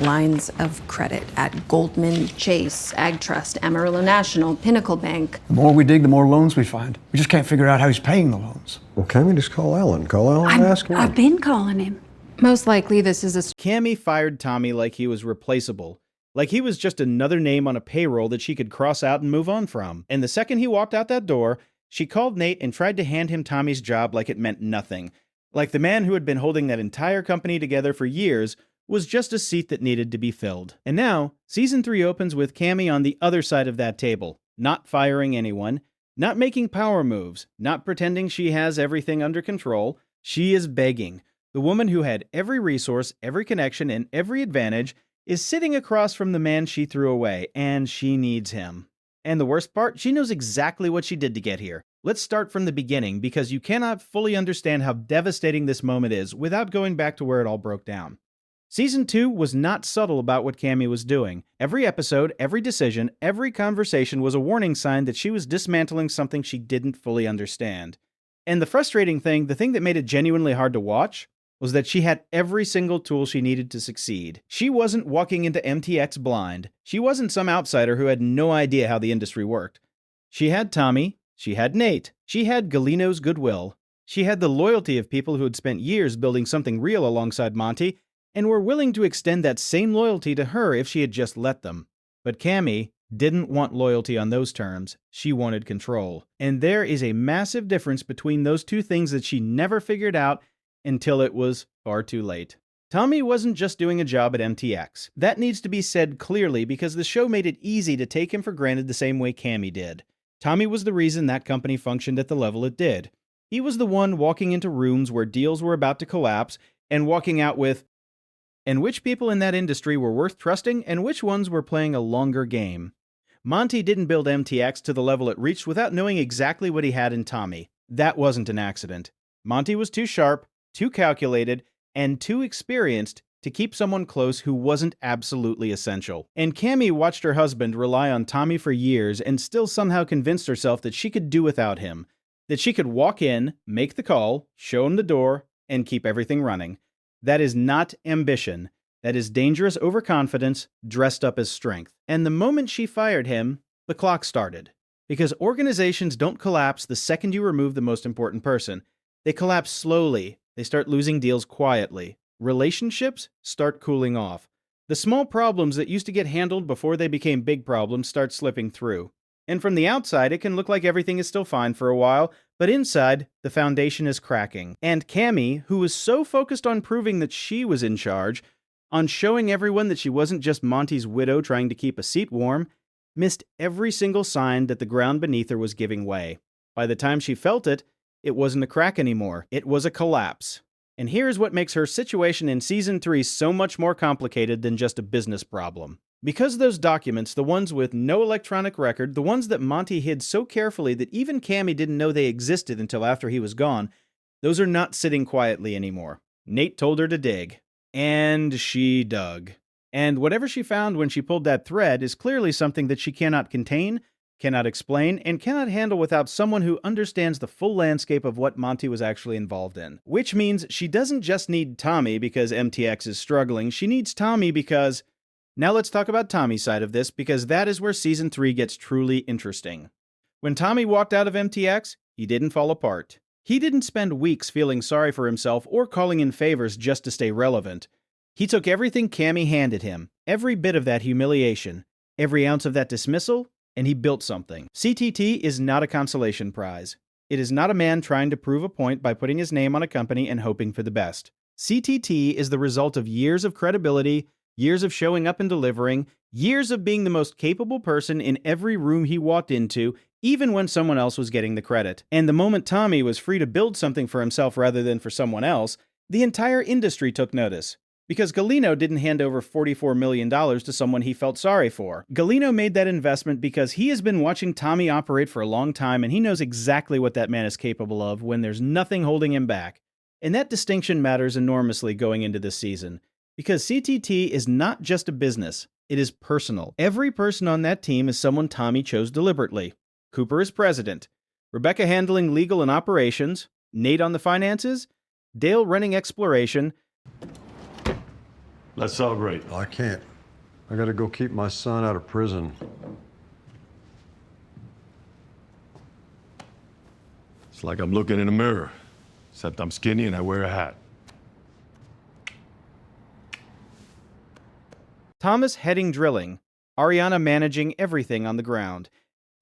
lines of credit at Goldman, Chase, AgTrust, Amarillo National, Pinnacle Bank. The more we dig, the more loans we find. We just can't figure out how he's paying the loans. Well, Cammy, just call Alan. Call Alan and ask him. I've been calling him. Most likely this is a Cammy fired Tommy like he was replaceable. Like he was just another name on a payroll that she could cross out and move on from. And the second he walked out that door, she called Nate and tried to hand him Tommy's job like it meant nothing. Like the man who had been holding that entire company together for years was just a seat that needed to be filled. And now, Season 3 opens with Cammy on the other side of that table, not firing anyone, not making power moves, not pretending she has everything under control. She is begging. The woman who had every resource, every connection, and every advantage is sitting across from the man she threw away, and she needs him. And the worst part, she knows exactly what she did to get here. Let's start from the beginning, because you cannot fully understand how devastating this moment is without going back to where it all broke down. Season 2 was not subtle about what Cammy was doing. Every episode, every decision, every conversation was a warning sign that she was dismantling something she didn't fully understand. And the frustrating thing, the thing that made it genuinely hard to watch, was that she had every single tool she needed to succeed. She wasn't walking into MTX blind. She wasn't some outsider who had no idea how the industry worked. She had Tommy, she had Nate, she had Galino's goodwill. She had the loyalty of people who had spent years building something real alongside Monty, and were willing to extend that same loyalty to her if she had just let them. But Cammy didn't want loyalty on those terms. She wanted control. And there is a massive difference between those two things that she never figured out until it was far too late. Tommy wasn't just doing a job at MTX. That needs to be said clearly because the show made it easy to take him for granted the same way Cammy did. Tommy was the reason that company functioned at the level it did. He was the one walking into rooms where deals were about to collapse and walking out with, and which people in that industry were worth trusting and which ones were playing a longer game. Monty didn't build MTX to the level it reached without knowing exactly what he had in Tommy. That wasn't an accident. Monty was too sharp, too calculated, and too experienced to keep someone close who wasn't absolutely essential. And Cammy watched her husband rely on Tommy for years and still somehow convinced herself that she could do without him. That she could walk in, make the call, show him the door, and keep everything running. That is not ambition. That is dangerous overconfidence dressed up as strength. And the moment she fired him, the clock started. Because organizations don't collapse the second you remove the most important person. They collapse slowly. They start losing deals quietly. Relationships start cooling off. The small problems that used to get handled before they became big problems start slipping through. And from the outside, it can look like everything is still fine for a while, but inside, the foundation is cracking. And Cammy, who was so focused on proving that she was in charge, on showing everyone that she wasn't just Monty's widow trying to keep a seat warm, missed every single sign that the ground beneath her was giving way. By the time she felt it, it wasn't a crack anymore. It was a collapse. And here's what makes her situation in Season 3 so much more complicated than just a business problem. Because those documents, the ones with no electronic record, the ones that Monty hid so carefully that even Cammy didn't know they existed until after he was gone, those are not sitting quietly anymore. Nate told her to dig. And she dug. And whatever she found when she pulled that thread is clearly something that she cannot contain, cannot explain, and cannot handle without someone who understands the full landscape of what Monty was actually involved in. Which means she doesn't just need Tommy because MTX is struggling, she needs Tommy because... Now let's talk about Tommy's side of this, because that is where Season 3 gets truly interesting. When Tommy walked out of MTX, he didn't fall apart. He didn't spend weeks feeling sorry for himself or calling in favors just to stay relevant. He took everything Cammy handed him, every bit of that humiliation, every ounce of that dismissal, and he built something. CTT is not a consolation prize. It is not a man trying to prove a point by putting his name on a company and hoping for the best. CTT is the result of years of credibility, years of showing up and delivering, years of being the most capable person in every room he walked into, even when someone else was getting the credit. And the moment Tommy was free to build something for himself rather than for someone else, the entire industry took notice. Because Galino didn't hand over $44 million to someone he felt sorry for. Galino made that investment because he has been watching Tommy operate for a long time and he knows exactly what that man is capable of when there's nothing holding him back. And that distinction matters enormously going into this season. Because CTT is not just a business, it is personal. Every person on that team is someone Tommy chose deliberately. Cooper is president, Rebecca handling legal and operations, Nate on the finances, Dale running exploration, Let's celebrate. I can't. I gotta go keep my son out of prison. It's like I'm looking in a mirror, except I'm skinny and I wear a hat. Thomas heading drilling, Ariana managing everything on the ground.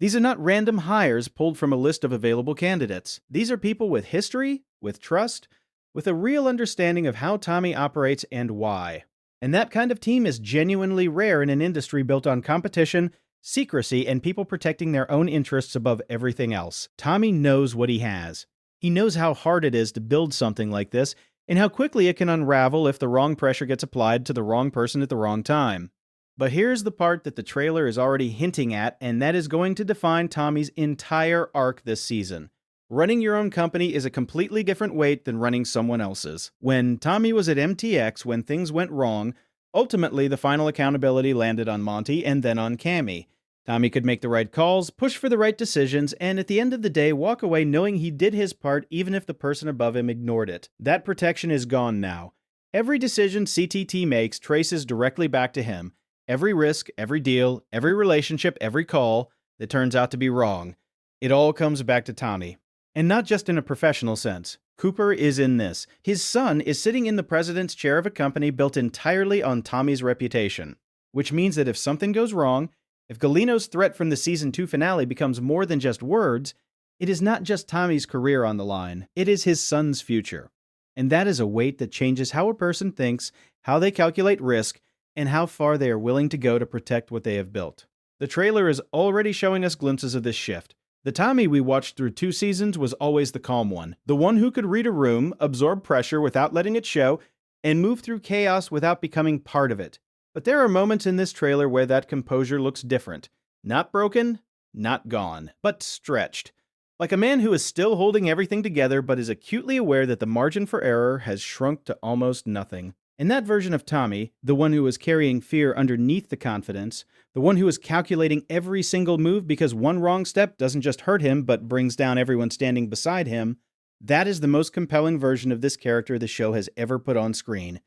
These are not random hires pulled from a list of available candidates. These are people with history, with trust, with a real understanding of how Tommy operates and why. And that kind of team is genuinely rare in an industry built on competition, secrecy, and people protecting their own interests above everything else. Tommy knows what he has. He knows how hard it is to build something like this, and how quickly it can unravel if the wrong pressure gets applied to the wrong person at the wrong time. But here's the part that the trailer is already hinting at, and that is going to define Tommy's entire arc this season. Running your own company is a completely different weight than running someone else's. When Tommy was at MTX, when things went wrong, ultimately the final accountability landed on Monty and then on Cammy. Tommy could make the right calls, push for the right decisions, and at the end of the day walk away knowing he did his part even if the person above him ignored it. That protection is gone now. Every decision CTT makes traces directly back to him. Every risk, every deal, every relationship, every call that turns out to be wrong. It all comes back to Tommy. And not just in a professional sense. Cooper is in this. His son is sitting in the president's chair of a company built entirely on Tommy's reputation. Which means that if something goes wrong, if Galino's threat from the Season 2 finale becomes more than just words, it is not just Tommy's career on the line, it is his son's future. And that is a weight that changes how a person thinks, how they calculate risk, and how far they are willing to go to protect what they have built. The trailer is already showing us glimpses of this shift. The Tommy we watched through 2 seasons was always the calm one, the one who could read a room, absorb pressure without letting it show, and move through chaos without becoming part of it. But there are moments in this trailer where that composure looks different. Not broken, not gone, but stretched. Like a man who is still holding everything together but is acutely aware that the margin for error has shrunk to almost nothing. In that version of Tommy, the one who is carrying fear underneath the confidence, the one who is calculating every single move because one wrong step doesn't just hurt him but brings down everyone standing beside him, that is the most compelling version of this character the show has ever put on screen.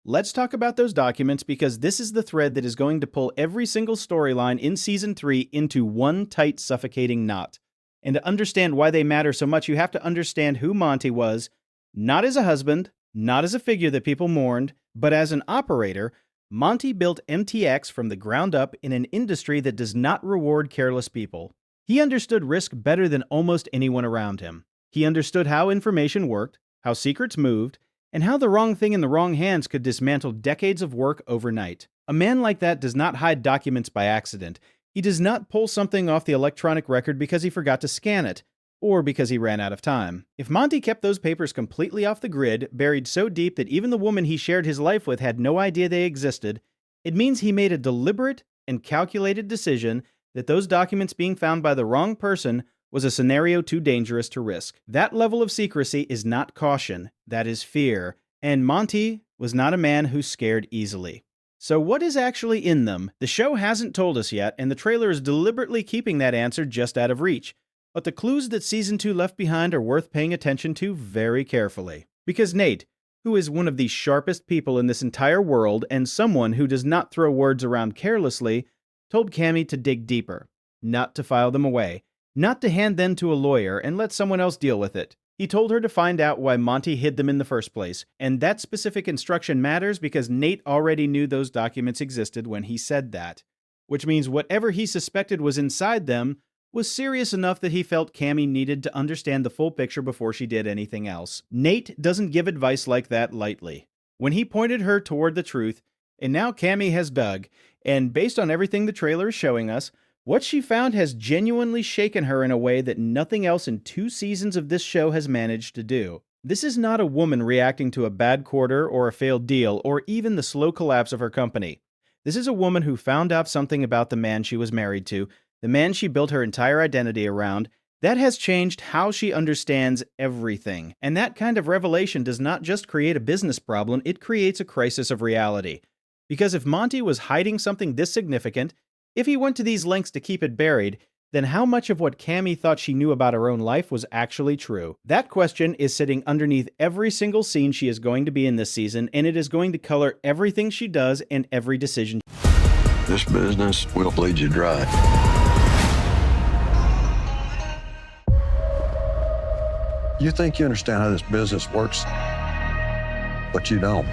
Let's talk about those documents because this is the thread that is going to pull every single storyline in Season 3 into one tight, suffocating knot. And to understand why they matter so much, you have to understand who Monty was, not as a husband, not as a figure that people mourned, but as an operator. Monty built MTX from the ground up in an industry that does not reward careless people. He understood risk better than almost anyone around him. He understood how information worked, how secrets moved, and how the wrong thing in the wrong hands could dismantle decades of work overnight. A man like that does not hide documents by accident. He does not pull something off the electronic record because he forgot to scan it, or because he ran out of time. If Monty kept those papers completely off the grid, buried so deep that even the woman he shared his life with had no idea they existed, it means he made a deliberate and calculated decision that those documents being found by the wrong person was a scenario too dangerous to risk. That level of secrecy is not caution, that is fear, and Monty was not a man who scared easily. So what is actually in them? The show hasn't told us yet, and the trailer is deliberately keeping that answer just out of reach. But the clues that Season 2 left behind are worth paying attention to very carefully. Because Nate, who is one of the sharpest people in this entire world and someone who does not throw words around carelessly, told Cammy to dig deeper, not to file them away, not to hand them to a lawyer and let someone else deal with it. He told her to find out why Monty hid them in the first place, and that specific instruction matters because Nate already knew those documents existed when he said that. Which means whatever he suspected was inside them was serious enough that he felt Cammy needed to understand the full picture before she did anything else. Nate doesn't give advice like that lightly. When he pointed her toward the truth, and now Cammy has dug, and based on everything the trailer is showing us, what she found has genuinely shaken her in a way that nothing else in 2 seasons of this show has managed to do. This is not a woman reacting to a bad quarter or a failed deal or even the slow collapse of her company. This is a woman who found out something about the man she was married to, the man she built her entire identity around, that has changed how she understands everything. And that kind of revelation does not just create a business problem, it creates a crisis of reality. Because if Monty was hiding something this significant, if he went to these lengths to keep it buried, then how much of what Cammy thought she knew about her own life was actually true? That question is sitting underneath every single scene she is going to be in this season, and it is going to color everything she does and every decision. This business will bleed you dry. You think you understand how this business works, but you don't.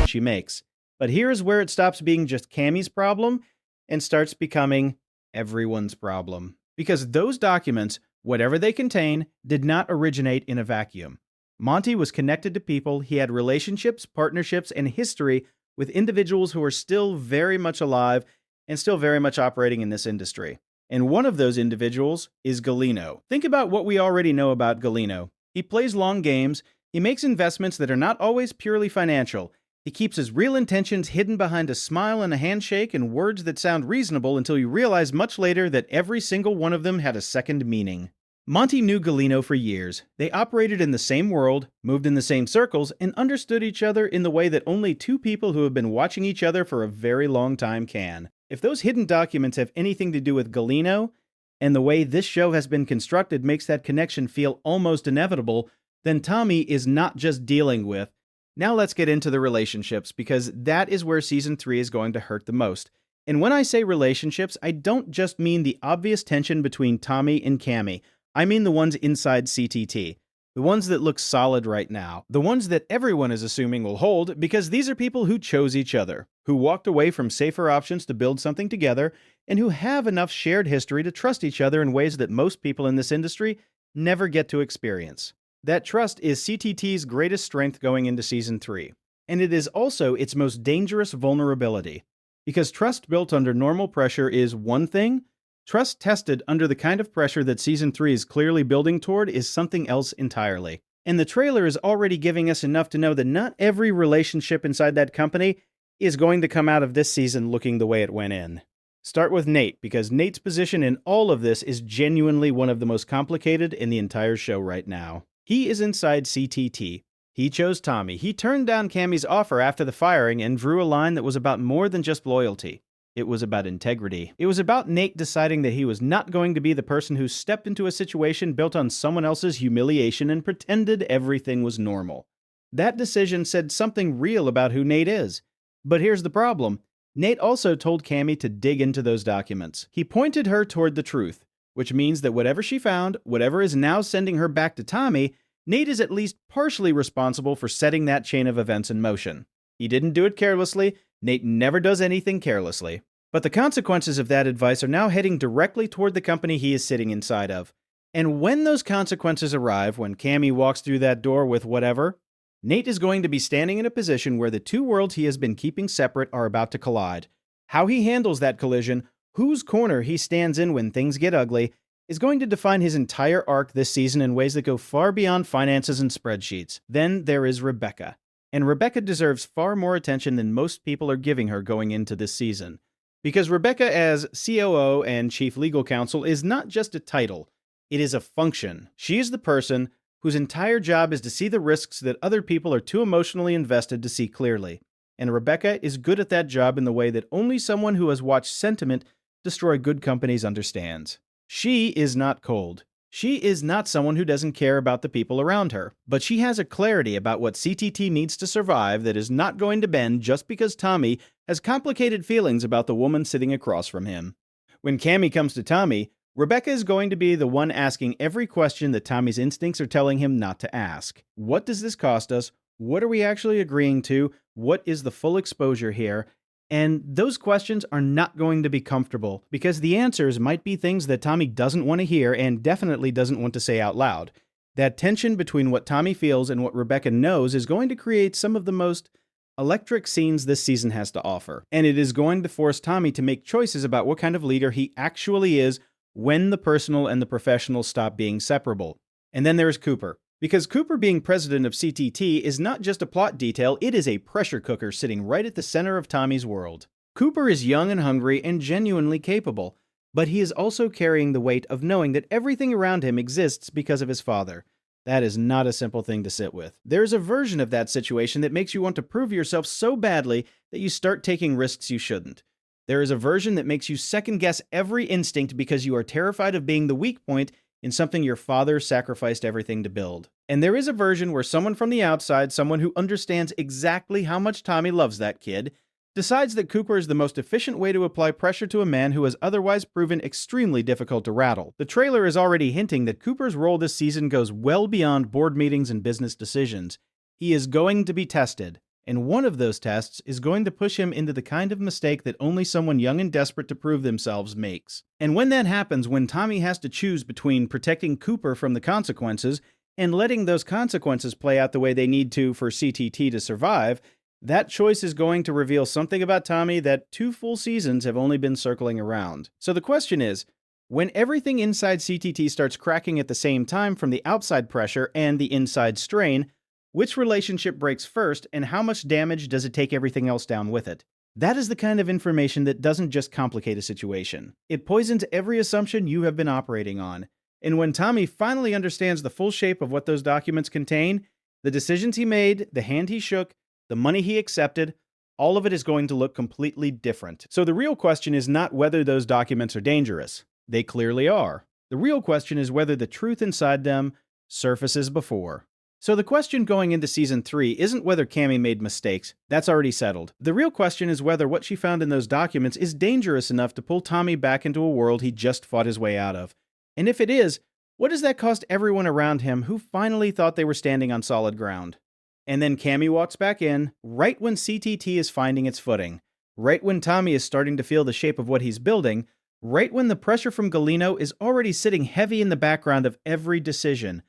She makes. But here is where it stops being just Cammy's problem and starts becoming everyone's problem. Because those documents, whatever they contain, did not originate in a vacuum. Monty was connected to people, he had relationships, partnerships, and history with individuals who are still very much alive and still very much operating in this industry. And one of those individuals is Galino. Think about what we already know about Galino. He plays long games, he makes investments that are not always purely financial. He keeps his real intentions hidden behind a smile and a handshake and words that sound reasonable until you realize much later that every single one of them had a second meaning. Monty knew Galino for years. They operated in the same world, moved in the same circles, and understood each other in the way that only two people who have been watching each other for a very long time can. If those hidden documents have anything to do with Galino, and the way this show has been constructed makes that connection feel almost inevitable, then Tommy is not just dealing with. Now let's get into the relationships, because that is where Season 3 is going to hurt the most. And when I say relationships, I don't just mean the obvious tension between Tommy and Cammy. I mean the ones inside CTT. The ones that look solid right now. The ones that everyone is assuming will hold, because these are people who chose each other, who walked away from safer options to build something together, and who have enough shared history to trust each other in ways that most people in this industry never get to experience. That trust is CTT's greatest strength going into Season 3. And it is also its most dangerous vulnerability. Because trust built under normal pressure is one thing, trust tested under the kind of pressure that Season 3 is clearly building toward is something else entirely. And the trailer is already giving us enough to know that not every relationship inside that company is going to come out of this season looking the way it went in. Start with Nate, because Nate's position in all of this is genuinely one of the most complicated in the entire show right now. He is inside CTT. He chose Tommy. He turned down Cammy's offer after the firing and drew a line that was about more than just loyalty. It was about integrity. It was about Nate deciding that he was not going to be the person who stepped into a situation built on someone else's humiliation and pretended everything was normal. That decision said something real about who Nate is. But here's the problem. Nate also told Cammy to dig into those documents. He pointed her toward the truth, which means that whatever she found, whatever is now sending her back to Tommy, Nate is at least partially responsible for setting that chain of events in motion. He didn't do it carelessly. Nate never does anything carelessly. But the consequences of that advice are now heading directly toward the company he is sitting inside of. And when those consequences arrive, when Cammy walks through that door with whatever, Nate is going to be standing in a position where the two worlds he has been keeping separate are about to collide. How he handles that collision, whose corner he stands in when things get ugly, is going to define his entire arc this season in ways that go far beyond finances and spreadsheets. Then there is Rebecca. And Rebecca deserves far more attention than most people are giving her going into this season. Because Rebecca as COO and Chief Legal Counsel is not just a title, it is a function. She is the person whose entire job is to see the risks that other people are too emotionally invested to see clearly. And Rebecca is good at that job in the way that only someone who has watched sentiment destroy good companies understands. She is not cold. She is not someone who doesn't care about the people around her, but she has a clarity about what CTT needs to survive that is not going to bend just because Tommy has complicated feelings about the woman sitting across from him. When Cammy comes to Tommy, Rebecca is going to be the one asking every question that Tommy's instincts are telling him not to ask. What does this cost us? What are we actually agreeing to? What is the full exposure here? And those questions are not going to be comfortable, because the answers might be things that Tommy doesn't want to hear and definitely doesn't want to say out loud. That tension between what Tommy feels and what Rebecca knows is going to create some of the most electric scenes this season has to offer. And it is going to force Tommy to make choices about what kind of leader he actually is when the personal and the professional stop being separable. And then there's Cooper. Because Cooper being president of CTT is not just a plot detail, it is a pressure cooker sitting right at the center of Tommy's world. Cooper is young and hungry and genuinely capable, but he is also carrying the weight of knowing that everything around him exists because of his father. That is not a simple thing to sit with. There's a version of that situation that makes you want to prove yourself so badly that you start taking risks you shouldn't. There is a version that makes you second-guess every instinct because you are terrified of being the weak point in something your father sacrificed everything to build. And there is a version where someone from the outside, someone who understands exactly how much Tommy loves that kid, decides that Cooper is the most efficient way to apply pressure to a man who has otherwise proven extremely difficult to rattle. The trailer is already hinting that Cooper's role this season goes well beyond board meetings and business decisions. He is going to be tested, and one of those tests is going to push him into the kind of mistake that only someone young and desperate to prove themselves makes. And when that happens, when Tommy has to choose between protecting Cooper from the consequences and letting those consequences play out the way they need to for CTT to survive, that choice is going to reveal something about Tommy that 2 full seasons have only been circling around. So the question is, when everything inside CTT starts cracking at the same time from the outside pressure and the inside strain, which relationship breaks first, and how much damage does it take everything else down with it? That is the kind of information that doesn't just complicate a situation. It poisons every assumption you have been operating on. And when Tommy finally understands the full shape of what those documents contain, the decisions he made, the hand he shook, the money he accepted, all of it is going to look completely different. So the real question is not whether those documents are dangerous. They clearly are. The real question is whether the truth inside them surfaces before. So the question going into Season 3 isn't whether Cammy made mistakes. That's already settled. The real question is whether what she found in those documents is dangerous enough to pull Tommy back into a world he just fought his way out of. And if it is, what does that cost everyone around him who finally thought they were standing on solid ground? And then Cammy walks back in, right when CTT is finding its footing, right when Tommy is starting to feel the shape of what he's building, right when the pressure from Galeno is already sitting heavy in the background of every decision.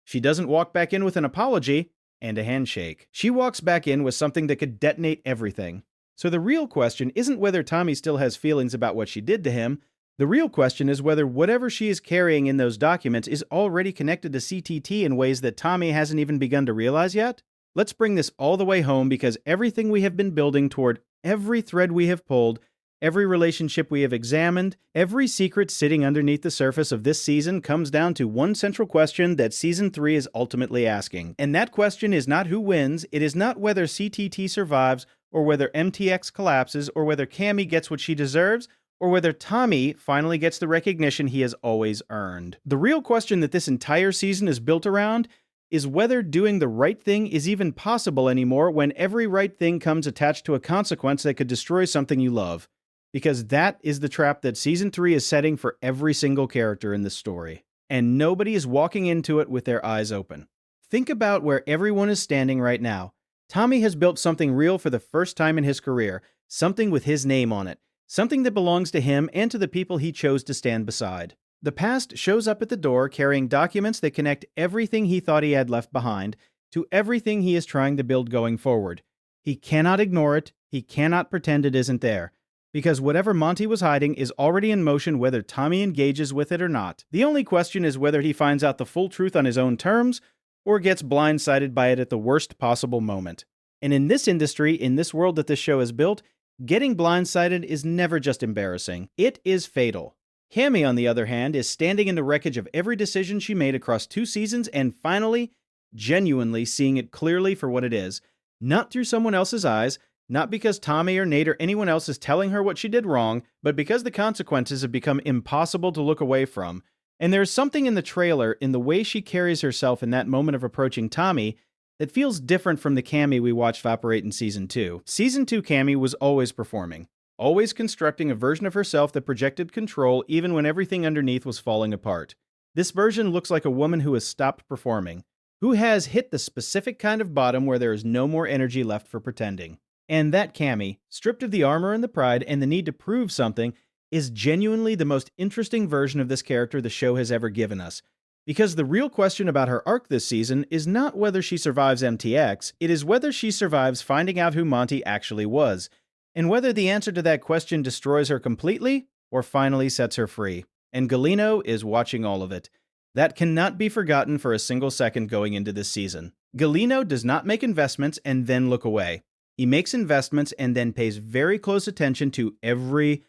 She doesn't walk back in with an apology and a handshake. She walks back in with something that could detonate everything. So the real question isn't whether Tommy still has feelings about what she did to him. The real question is whether whatever she is carrying in those documents is already connected to CTT in ways that Tommy hasn't even begun to realize yet. Let's bring this all the way home because everything we have been building toward, every thread we have pulled, every relationship we have examined, every secret sitting underneath the surface of this season comes down to one central question that Season 3 is ultimately asking. And that question is not who wins, it is not whether CTT survives, or whether MTX collapses, or whether Cammy gets what she deserves, or whether Tommy finally gets the recognition he has always earned. The real question that this entire season is built around is whether doing the right thing is even possible anymore when every right thing comes attached to a consequence that could destroy something you love. Because that is the trap that Season 3 is setting for every single character in this story. And nobody is walking into it with their eyes open. Think about where everyone is standing right now. Tommy has built something real for the first time in his career, something with his name on it, something that belongs to him and to the people he chose to stand beside. The past shows up at the door carrying documents that connect everything he thought he had left behind to everything he is trying to build going forward. He cannot ignore it, he cannot pretend it isn't there. Because whatever Monty was hiding is already in motion whether Tommy engages with it or not. The only question is whether he finds out the full truth on his own terms, or gets blindsided by it at the worst possible moment. And in this industry, in this world that this show has built, getting blindsided is never just embarrassing. It is fatal. Cammy, on the other hand, is standing in the wreckage of every decision she made across 2 seasons and finally, genuinely seeing it clearly for what it is. Not through someone else's eyes, not because Tommy or Nate or anyone else is telling her what she did wrong, but because the consequences have become impossible to look away from. And there's something in the trailer, in the way she carries herself in that moment of approaching Tommy, that feels different from the Cammy we watched operate in Season 2. Season 2 Cammy was always performing, always constructing a version of herself that projected control even when everything underneath was falling apart. This version looks like a woman who has stopped performing, who has hit the specific kind of bottom where there is no more energy left for pretending. And that Cammy, stripped of the armor and the pride and the need to prove something, is genuinely the most interesting version of this character the show has ever given us. Because the real question about her arc this season is not whether she survives MTX, it is whether she survives finding out who Monty actually was, and whether the answer to that question destroys her completely or finally sets her free. And Galeno is watching all of it. That cannot be forgotten for a single second going into this season. Galeno does not make investments and then look away. He makes investments and then pays very close attention to every